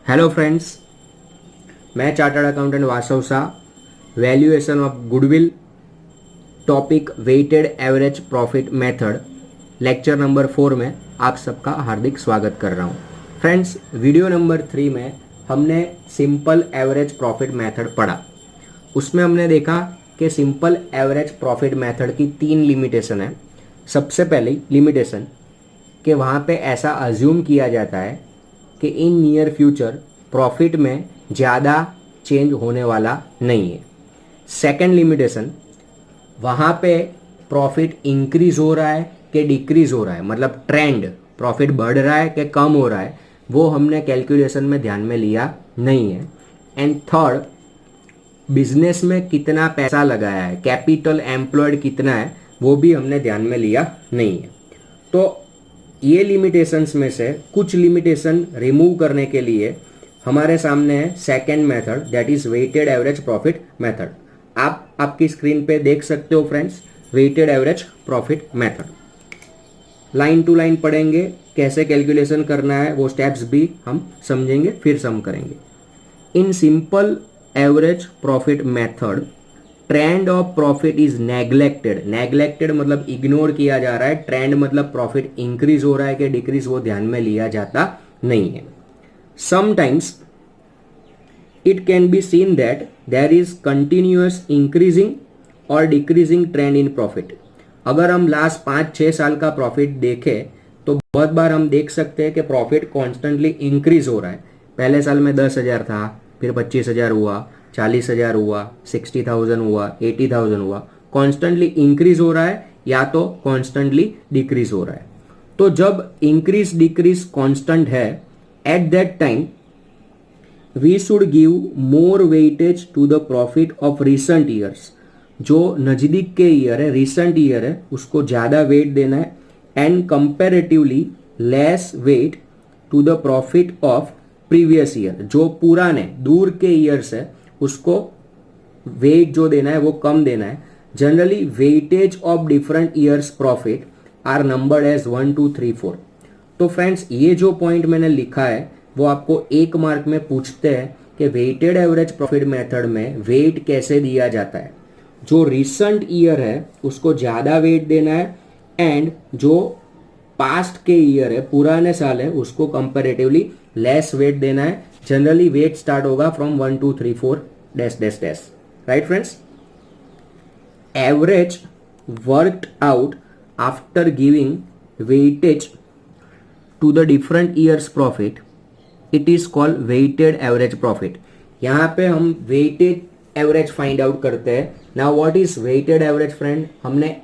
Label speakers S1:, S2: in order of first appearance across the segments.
S1: Hello friends, मैं chartered accountant Vasav Shah. Valuation of goodwill, topic weighted average profit method, lecture number 4 में आप सबका हार्दिक स्वागत कर रहा हूं। फ्रेंड्स, वीडियो नंबर 3 में हमने सिंपल एवरेज प्रॉफिट मेथड पढ़ा। उसमें हमने देखा कि सिंपल एवरेज प्रॉफिट मेथड की 3 लिमिटेशन है। सबसे पहली लिमिटेशन कि वहाँ पे ऐसा अज्यूम किया जाता है कि इन नियर फ्यूचर प्रॉफिट में ज़्यादा चेंज होने वाला नहीं है। सेकंड लिमिटेशन, वहाँ पे प्रॉफिट इंक्रीज हो रहा है कि डिक्रीज हो रहा है, मतलब ट्रेंड प्रॉफिट बढ़ रहा है कि कम हो रहा है, वो हमने कैलकुलेशन में ध्यान में लिया नहीं है। एंड थर्ड, बिजनेस में कितना पैसा लगाया है, कैपिटल एम्प्लॉयड कितना है, वो भी हमने ध्यान में लिया नहीं है। तो ये लिमिटेशंस में से कुछ लिमिटेशन रिमूव करने के लिए हमारे सामने है second method, that is weighted average profit method. आप आपकी स्क्रीन पे देख सकते हो friends, weighted average profit method. Line to line पढ़ेंगे, कैसे कैलकुलेशन करना है वो स्टेप्स भी हम समझेंगे, फिर सम करेंगे। In simple average profit method, trend of profit is neglected. Neglected मतलब इग्नोर किया जा रहा है, ट्रेंड मतलब प्रॉफिट इंक्रीज हो रहा है कि डिक्रीज, वो ध्यान में लिया जाता नहीं है। Sometimes it can be seen that there is continuous increasing और डिक्रीजिंग ट्रेंड इन प्रॉफिट। अगर हम लास्ट 5-6 साल का प्रॉफिट देखें तो बहुत बार हम देख सकते हैं कि प्रॉफिट कॉन्स्टेंटली इंक्रीज हो रहा है। पहले साल में 10,000 था, फिर 25,000 हुआ, 40,000 हुआ, 60,000 हुआ, 80,000 हुआ। कॉन्स्टेंटली इंक्रीज हो रहा है या तो कॉन्स्टेंटली डिक्रीज हो रहा है। तो जब इंक्रीज डिक्रीज कॉन्स्टेंट है, at that time we should give more weightage to the profit of recent years. जो नजदीक के ईयर है, रिसेंट ईयर है, उसको ज्यादा वेट देना है। And comparatively less weight to the profit of previous year. जो पुराने दूर के ईयर्स है उसको वेट जो देना है वो कम देना है। Generally weightage of different years profit are numbered as 1, 2, 3, 4। तो फ्रेंड्स, ये जो पॉइंट मैंने लिखा है वो आपको 1 मार्क में पूछते हैं कि वेटेड एवरेज प्रॉफिट मेथड में वेट कैसे दिया जाता है। जो रिसेंट ईयर है उसको ज्यादा वेट देना है, एंड जो पास्ट के ईयर है, पुराने साल है, उसको कंपेरेटिवली लेस वेट देना है। जनरली वेट स्टार्ट होगा from 1, 2, 3, 4 dash dash dash. Right friends, average worked out after giving weightage to the different years profit, it is called weighted average profit. यहां पे हम वेटेड एवरेज फाइंड आउट करते हैं। Now what is weighted average friend? हमने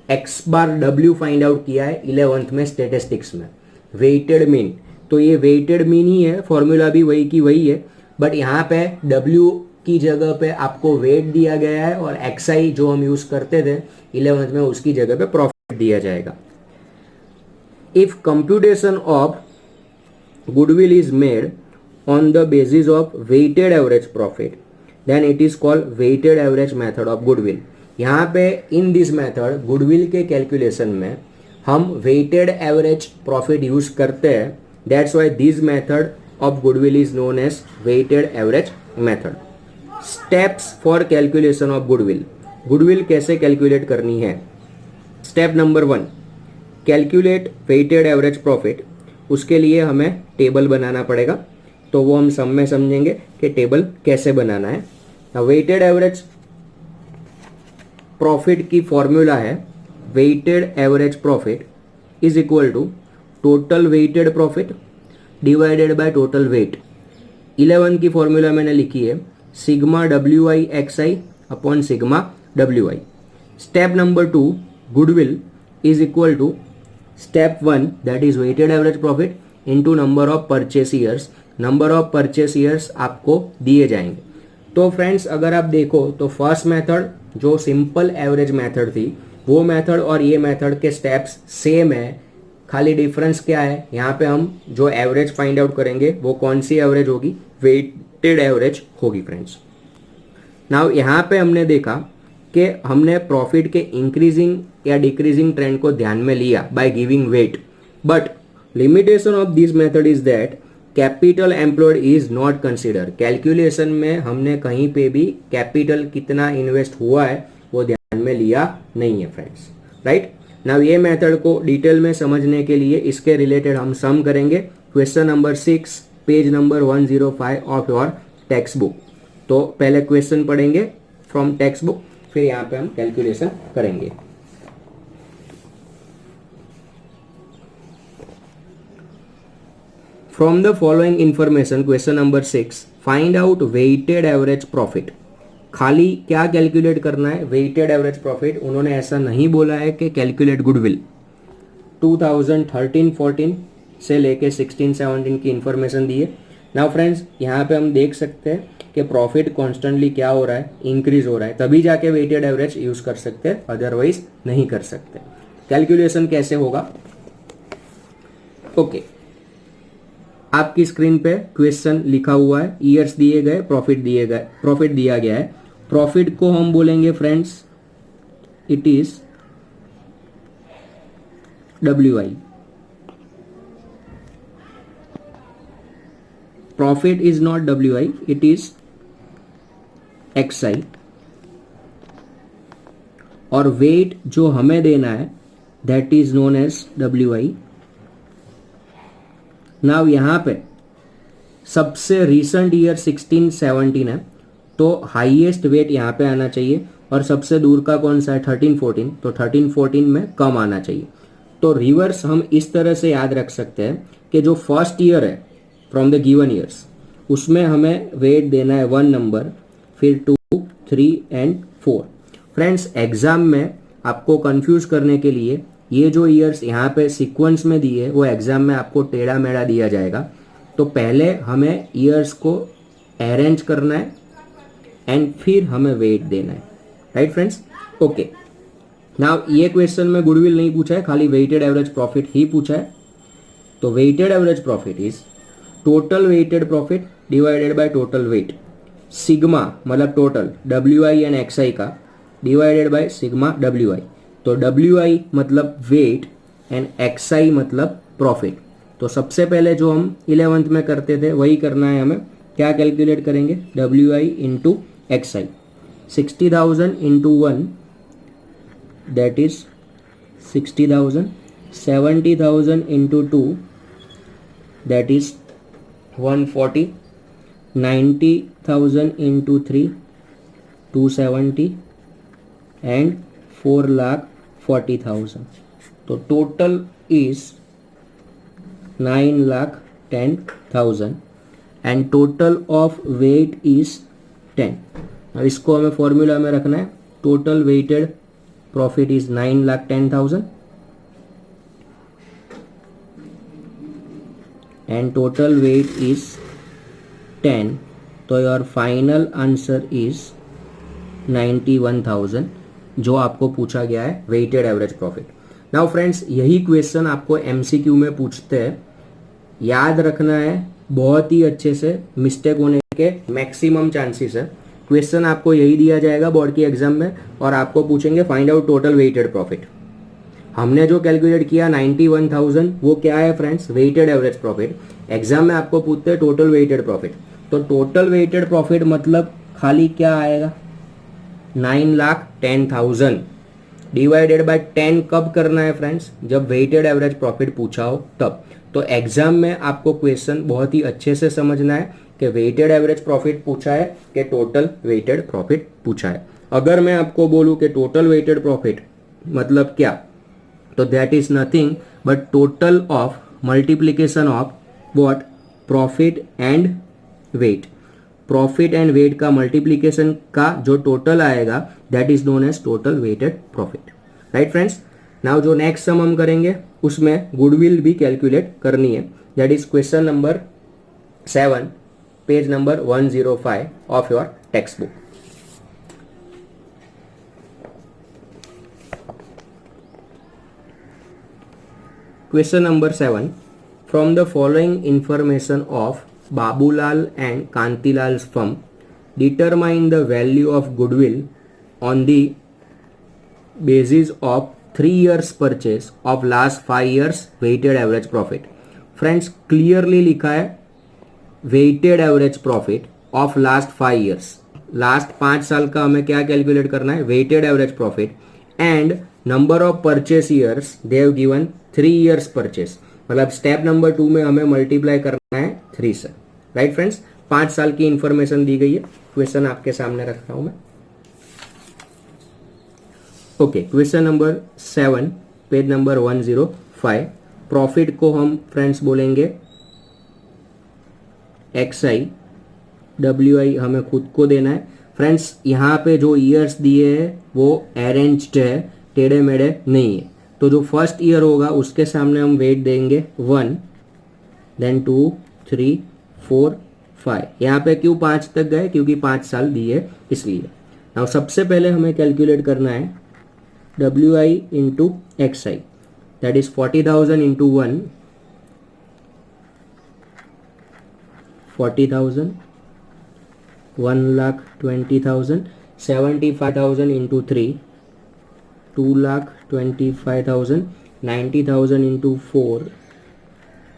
S1: X bar W find out किया है 11th में statistics में, वेटेड मीन। तो ये वेटेड मीन ही है, फॉर्मूला भी वही की वही है, बट यहाँ पे डब्ल्यू की जगह पे आपको वेट दिया गया है और एक्सआई जो हम यूज करते थे 11th में, उसकी जगह पे प्रॉफिट दिया जाएगा। If computation of goodwill is made on the basis of weighted average profit, then it is called weighted average method of goodwill। यहाँ पे in this method goodwill के कैलकुलेशन में हम weighted average profit यूज करते हैं। That's why this method of goodwill is known as weighted average method। Steps for calculation of goodwill। goodwill कैसे calculate करनी है? Step number 1, calculate weighted average profit। उसके लिए हमें टेबल बनाना पड़ेगा, तो वो हम सब में समझेंगे कि टेबल कैसे बनाना है। वेटेड एवरेज प्रॉफिट की फॉर्मूला है, weighted average profit is equal to total weighted profit divided by total weight. 11 की फॉर्मूला मैंने लिखी है, sigma W I X I upon sigma W I. Step number 2, goodwill is equal to step 1, that is weighted average profit into number of purchase years. Number of purchase years आपको दिए जाएंगे। तो friends, अगर आप देखो तो first method जो simple average method थी, वो मेथड और ये मेथड के स्टेप्स सेम है। खाली डिफरेंस क्या है, यहाँ पे हम जो एवरेज फाइंड आउट करेंगे वो कौन सी एवरेज होगी? वेटेड एवरेज होगी फ्रेंड्स। नाउ यहाँ पे हमने देखा कि हमने प्रॉफिट के इंक्रीजिंग या डिक्रीजिंग ट्रेंड को ध्यान में लिया by giving weight, but limitation of this method is that capital employed is not consider. Calculation में हमने कहीं पे भी कैपिटल कितना इन्वेस्ट हुआ है वो ध्यान में लिया नहीं है फ्रेंड्स, राइट। नाउ ये मेथड को डिटेल में समझने के लिए इसके रिलेटेड हम सम करेंगे। Question number 6 page number 105 of your text book. तो पहले क्वेश्चन पढ़ेंगे फ्रॉम टेक्स्ट बुक, फिर यहाँ पे हम कैलकुलेशन करेंगे। From the following information question number 6 find out weighted average profit. खाली क्या कैलकुलेट करना है? Weighted average profit. उन्होंने ऐसा नहीं बोला है कि कैलकुलेट गुडविल। 2013-14 से लेके 16-17 की इंफॉर्मेशन दी है। नाउ फ्रेंड्स यहाँ पे हम देख सकते हैं कि प्रॉफिट कॉन्स्टेंटली क्या हो रहा है, इंक्रीज हो रहा है, तभी जाके वेटेड एवरेज यूज कर सकते हैं, अदरवाइज नहीं कर सकते। कैलकुलेशन कैसे होगा? ओके, आपकी स्क्रीन पे क्वेश्चन लिखा हुआ है, ईयर्स दिए गए, प्रॉफिट दिया गया है। प्रॉफिट को हम बोलेंगे friends it is WI। Profit is not WI, it is XI। और वेट जो हमें देना है that is known as WI। Now यहाँ पे सबसे रिसेंट ईयर 16-17 है, तो हाईएस्ट वेट यहाँ पे आना चाहिए, और सबसे दूर का कौन सा है? 13-14, तो 13-14 में कम आना चाहिए। तो रिवर्स हम इस तरह से याद रख सकते हैं कि जो फर्स्ट ईयर है फ्रॉम द गिवन ईयर्स, उसमें हमें वेट देना है 1 नंबर, फिर 2, 3 एंड 4। फ्रेंड्स एग्जाम में आपको कंफ्यूज करने के लिए ये जो ईयर्स यहाँ पे सीक्वेंस में दिए वो एग्जाम में आपको टेढ़ा मेढ़ा दिया जाएगा। तो पहले हमें ईयर्स को अरेंज करना है एंड फिर हमें वेट देना है, राइट फ्रेंड्स। ओके, नाउ ये क्वेश्चन में गुडविल नहीं पूछा है, खाली वेटेड एवरेज प्रॉफिट ही पूछा है। तो weighted average profit is total weighted profit divided by total weight. Sigma मतलब टोटल WI एंड XI का डिवाइडेड बाय सिग्मा WI। तो WI मतलब वेट एंड XI मतलब प्रॉफिट। तो सबसे पहले जो हम 11th में करते थे वही करना है हमें। क्या कैलकुलेट करेंगे? WI into XI। 60,000 into 1 that is 60,000। 70,000 into 2 that is 140। 90,000 इंटू 3 270 एंड 4,40,000। तो total is 9,10,000 and total of weight is 10। अब इसको हमें फॉर्मूला में रखना है। Total weighted profit is 9,10,000 and total weight is 10। तो योर फाइनल आंसर इज 91,000 जो आपको पूछा गया है weighted average profit. Now friends यही क्वेश्चन आपको MCQ में पूछते हैं, याद रखना है बहुत ही अच्छे से, मिस्टेक होने के मैक्सिमम चांसेस है। क्वेश्चन आपको यही दिया जाएगा बोर्ड की एग्जाम में, और आपको पूछेंगे find out total weighted profit. हमने जो कैलकुलेट किया 91,000 वो क्या है friends? Weighted average profit. Exam में आपको पूछते हैं टोटल वेटेड प्रॉफिट। तो टोटल वेटेड प्रॉफिट मतलब खाली क्या आएगा? 9,10,000 डिवाइडेड बाय 10 कब करना है फ्रेंड्स? जब वेटेड एवरेज प्रॉफिट पूछा हो तब। तो एग्जाम में आपको क्वेश्चन बहुत ही अच्छे से समझना है कि वेटेड एवरेज प्रॉफिट पूछा है कि टोटल वेटेड प्रॉफिट पूछा है। अगर मैं आपको बोलूं कि टोटल वेटेड प्रॉफिट मतलब क्या, तो that is nothing but total of multiplication of what? Profit and weight. Profit and weight का मल्टीप्लीकेशन का जो टोटल आएगा that is known as total weighted profit, right friends. Now जो नेक्स्ट सम हम करेंगे उसमें गुडविल भी कैलकुलेट करनी है, that is question number 7 page number 105 of your text book. Question number 7 from the following information of Babulal and Kantilal's firm, determine the value of goodwill on the basis of 3 years purchase of last 5 years weighted average profit. Friends clearly लिखा है weighted average profit of last 5 years, last 5 साल का हमें क्या calculate करना है, weighted average profit, and number of purchase years they have given 3 years purchase, मतलब step number 2 में हमें मल्टीप्लाई करना है 3 से, राइट फ्रेंड्स। 5 साल की इंफॉर्मेशन दी गई है, क्वेश्चन आपके सामने रखता हूं मैं। Okay, question number 7 page number 105। Profit को हम फ्रेंड्स बोलेंगे XI, WI हमें खुद को देना है फ्रेंड्स। यहाँ पे जो ईयर्स दिए हैं वो अरेंज्ड है, टेढ़े मेढ़े नहीं है। तो जो फर्स्ट ईयर होगा उसके सामने हम वेट देंगे 1, देन 2, 3, 4, 5। यहाँ पे क्यों 5 तक गए, क्योंकि 5 साल दिए इसलिए। नाउ सबसे पहले हमें कैलकुलेट करना है WI into XI, that is 40,000 into 1, 40,000, 1,20,000, 75,000 into 3, 2,25,000, 90,000 into 4,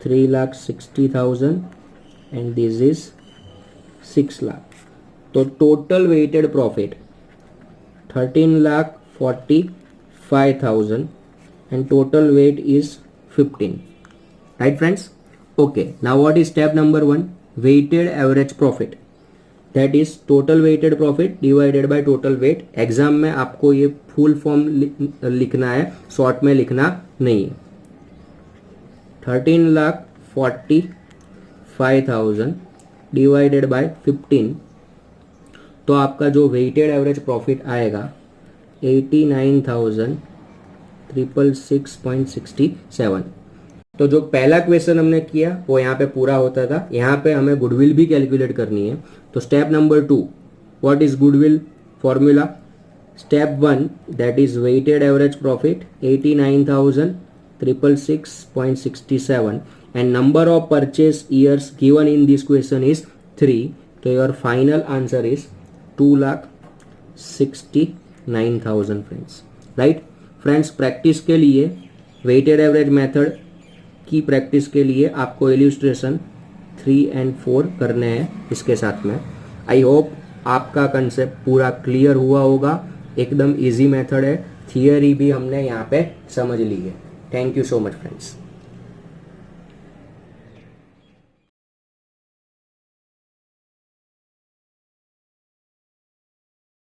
S1: 3,60,000, and this is 6 lakh. तो total weighted profit 13,45,000 and total weight is 15, right friends? Okay, now what is step number 1? Weighted average profit, that is total weighted profit divided by total weight। Exam में आपको ये full form लिखना है, short में लिखना नहीं है। 13,45,000 divided by 15, तो आपका जो वेटेड एवरेज प्रॉफिट आएगा 89,666.67। तो जो पहला क्वेश्चन हमने किया वो यहाँ पे पूरा होता था। यहाँ पे हमें गुडविल भी कैलकुलेट करनी है। तो step number 2, what is goodwill formula? Step 1, that is weighted average profit 89,666.67 and number of purchase years given in this question is 3। तो your final answer is 2,69,000 friends, right friends. Practice के लिए weighted average method की practice के लिए आपको इल्यूस्ट्रेशन 3 and 4 करने हैं इसके साथ में। आई होप आपका कंसेप्ट पूरा क्लियर हुआ होगा। एकदम इजी मेथड है, थियरी भी हमने यहाँ पे समझ ली है। Thank you so much friends.